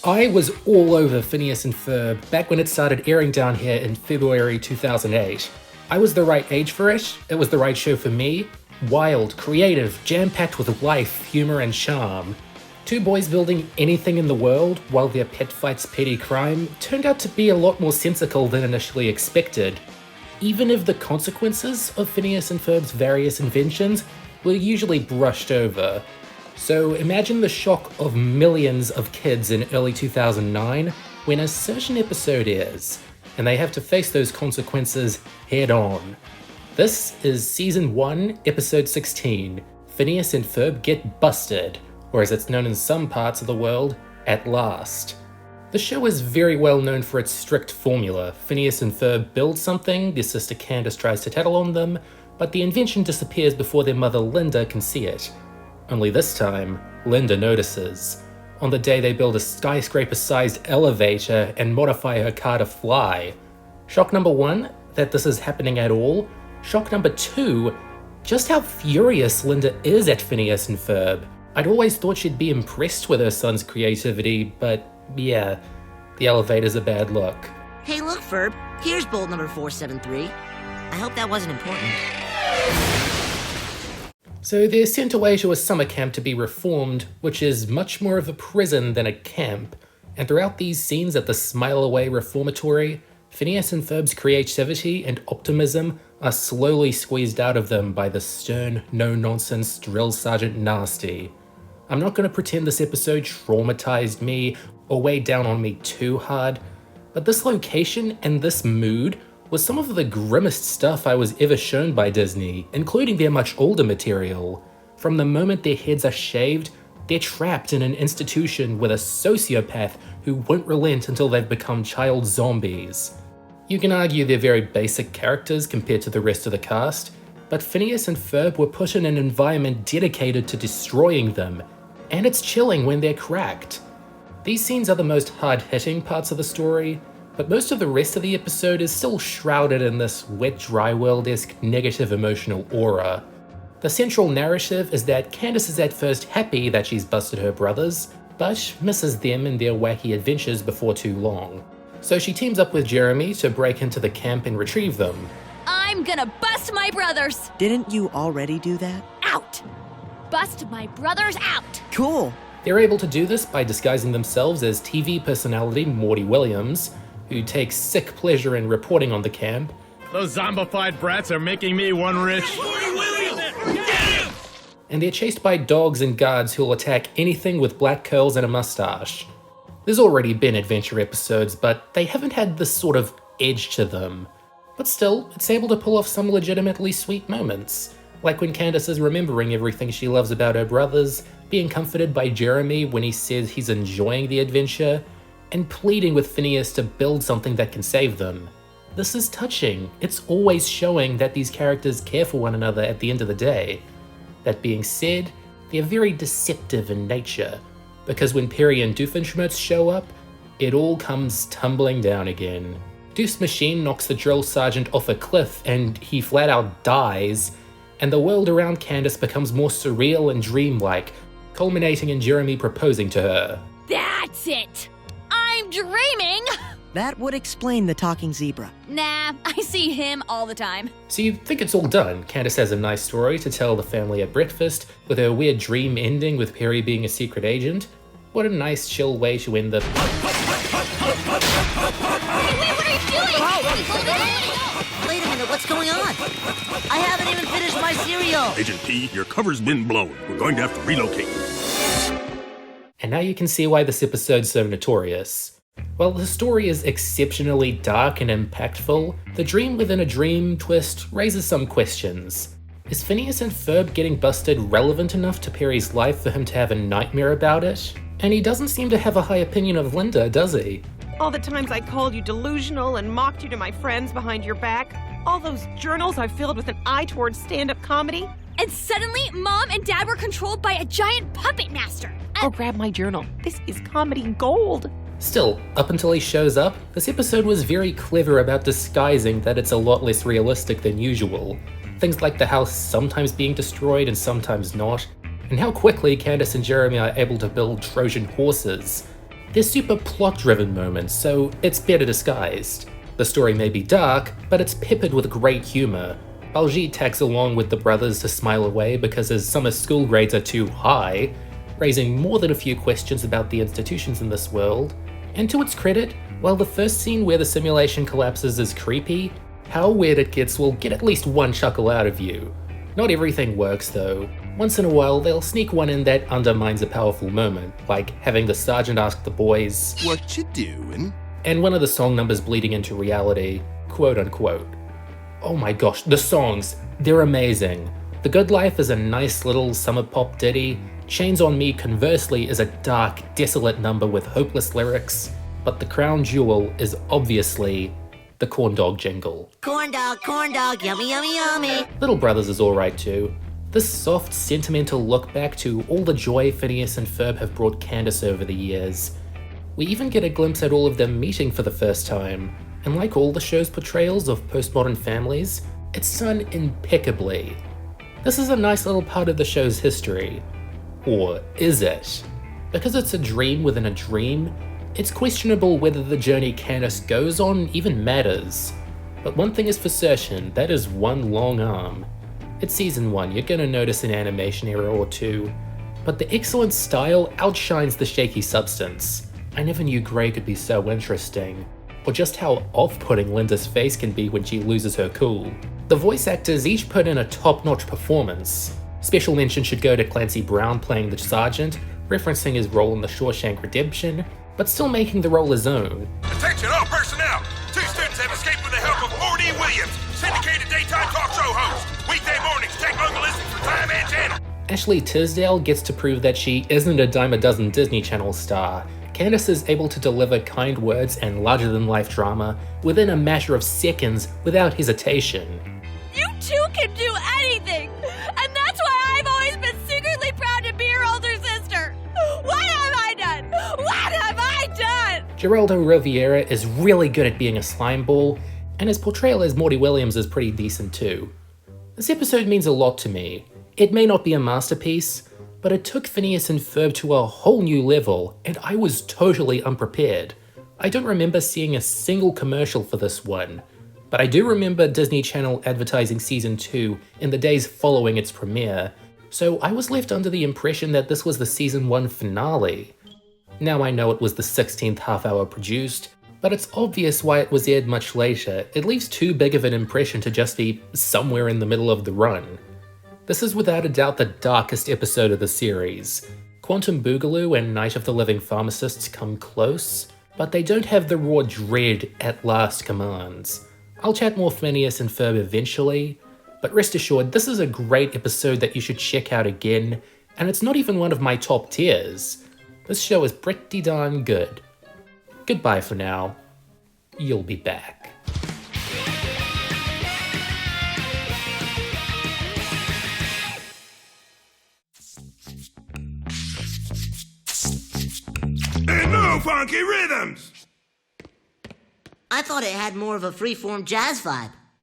I was all over Phineas and Ferb back when it started airing down here in February 2008. I was the right age for it was the right show for me. Wild, creative, jam-packed with life, humor, and charm. Two boys building anything in the world while their pet fights petty crime turned out to be a lot more sensical than initially expected. Even if the consequences of Phineas and Ferb's various inventions were usually brushed over. So imagine the shock of millions of kids in early 2009 when a certain episode airs, and they have to face those consequences head on. This is Season 1, Episode 16, Phineas and Ferb Get Busted, or as it's known in some parts of the world, At Last. The show is very well known for its strict formula. Phineas and Ferb build something, their sister Candace tries to tattle on them, but the invention disappears before their mother Linda can see it. Only this time, Linda notices. On the day they build a skyscraper-sized elevator and modify her car to fly. Shock number 1, that this is happening at all. Shock number 2, just how furious Linda is at Phineas and Ferb. I'd always thought she'd be impressed with her son's creativity, but yeah, the elevator's a bad look. Hey look, Ferb, here's bolt number 473. I hope that wasn't important. So they're sent away to a summer camp to be reformed, which is much more of a prison than a camp. And throughout these scenes at the Smile Away Reformatory, Phineas and Ferb's creativity and optimism are slowly squeezed out of them by the stern, no-nonsense Drill Sergeant Nasty. I'm not going to pretend this episode traumatized me or weighed down on me too hard, but this location and this mood was some of the grimmest stuff I was ever shown by Disney, including their much older material. From the moment their heads are shaved, they're trapped in an institution with a sociopath who won't relent until they've become child zombies. You can argue they're very basic characters compared to the rest of the cast, but Phineas and Ferb were put in an environment dedicated to destroying them, and it's chilling when they're cracked. These scenes are the most hard-hitting parts of the story, but most of the rest of the episode is still shrouded in this wet dry world-esque negative emotional aura. The central narrative is that Candace is at first happy that she's busted her brothers, but misses them and their wacky adventures before too long. So she teams up with Jeremy to break into the camp and retrieve them. I'm gonna bust my brothers! Didn't you already do that? Out! Bust my brothers out! Cool. They're able to do this by disguising themselves as TV personality Morty Williams, who takes sick pleasure in reporting on the camp. Those zombified brats are making me one rich. And they're chased by dogs and guards who'll attack anything with black curls and a mustache. There's already been adventure episodes, but they haven't had this sort of edge to them. But still, it's able to pull off some legitimately sweet moments. Like when Candace is remembering everything she loves about her brothers, being comforted by Jeremy when he says he's enjoying the adventure, and pleading with Phineas to build something that can save them. This is touching. It's always showing that these characters care for one another at the end of the day. That being said, they're very deceptive in nature, because when Perry and Doofenshmirtz show up, it all comes tumbling down again. Doof's machine knocks the drill sergeant off a cliff and he flat out dies, and the world around Candace becomes more surreal and dreamlike, culminating in Jeremy proposing to her. That's it! I'm dreaming! That would explain the talking zebra. Nah, I see him all the time. So you think it's all done. Candace has a nice story to tell the family at breakfast, with her weird dream ending with Perry being a secret agent. What a nice chill way to end the... Wait, what are you doing? Wait a minute, what's going on? I haven't even finished my cereal. Agent P, your cover's been blown. We're going to have to relocate. And now you can see why this episode's so notorious. While the story is exceptionally dark and impactful, the dream within a dream twist raises some questions. Is Phineas and Ferb getting busted relevant enough to Perry's life for him to have a nightmare about it? And he doesn't seem to have a high opinion of Linda, does he? All the times I called you delusional and mocked you to my friends behind your back. All those journals I filled with an eye towards stand-up comedy. And suddenly, Mom and Dad were controlled by a giant puppet master. Oh, grab my journal. This is comedy gold. Still, up until he shows up, this episode was very clever about disguising that it's a lot less realistic than usual. Things like the house sometimes being destroyed and sometimes not, and how quickly Candace and Jeremy are able to build Trojan horses. They're super plot-driven moments, so it's better disguised. The story may be dark, but it's peppered with great humor. Baljeet tags along with the brothers to smile away because his summer school grades are too high, raising more than a few questions about the institutions in this world. And to its credit, while the first scene where the simulation collapses is creepy, how weird it gets will get at least one chuckle out of you. Not everything works though. Once in a while, they'll sneak one in that undermines a powerful moment, like having the sergeant ask the boys, "What you doing?" and one of the song numbers bleeding into reality, quote unquote. Oh my gosh, the songs, they're amazing. The Good Life is a nice little summer pop ditty. Chains on Me, conversely, is a dark, desolate number with hopeless lyrics. But the crown jewel is obviously the corn dog jingle. Corn dog, yummy, yummy, yummy. Little Brothers is alright too. This soft, sentimental look back to all the joy Phineas and Ferb have brought Candace over the years. We even get a glimpse at all of them meeting for the first time, and like all the show's portrayals of postmodern families, it's done impeccably. This is a nice little part of the show's history. Or is it? Because it's a dream within a dream, it's questionable whether the journey Candace goes on even matters. But one thing is for certain, that is one long arm. It's season 1, you're gonna notice an animation error or two, but the excellent style outshines the shaky substance. I never knew Grey could be so interesting, or just how off-putting Linda's face can be when she loses her cool. The voice actors each put in a top-notch performance. Special mention should go to Clancy Brown playing the sergeant, referencing his role in the Shawshank Redemption, but still making the role his own. Attention all personnel! 2 students have escaped with the help of Morty Williams, syndicated daytime talk show host. Weekday mornings, check local listings for time and channel. Ashley Tisdale gets to prove that she isn't a dime a dozen Disney Channel star. Candace is able to deliver kind words and larger-than-life drama within a matter of seconds without hesitation. You two can do anything! And that's why I've always been secretly proud to be your older sister! What have I done? What have I done? Geraldo Rivera is really good at being a slimeball, and his portrayal as Morty Williams is pretty decent too. This episode means a lot to me. It may not be a masterpiece, but it took Phineas and Ferb to a whole new level, and I was totally unprepared. I don't remember seeing a single commercial for this one, but I do remember Disney Channel advertising season 2 in the days following its premiere, so I was left under the impression that this was the season 1 finale. Now I know it was the 16th half-hour produced, but it's obvious why it was aired much later. It leaves too big of an impression to just be somewhere in the middle of the run. This is without a doubt the darkest episode of the series. Quantum Boogaloo and Night of the Living Pharmacists come close, but they don't have the raw dread at last commands. I'll chat more Phineas and Ferb eventually, but rest assured this is a great episode that you should check out again, and it's not even one of my top tiers. This show is pretty darn good. Goodbye for now. You'll be back. And no funky rhythms! I thought it had more of a free-form jazz vibe.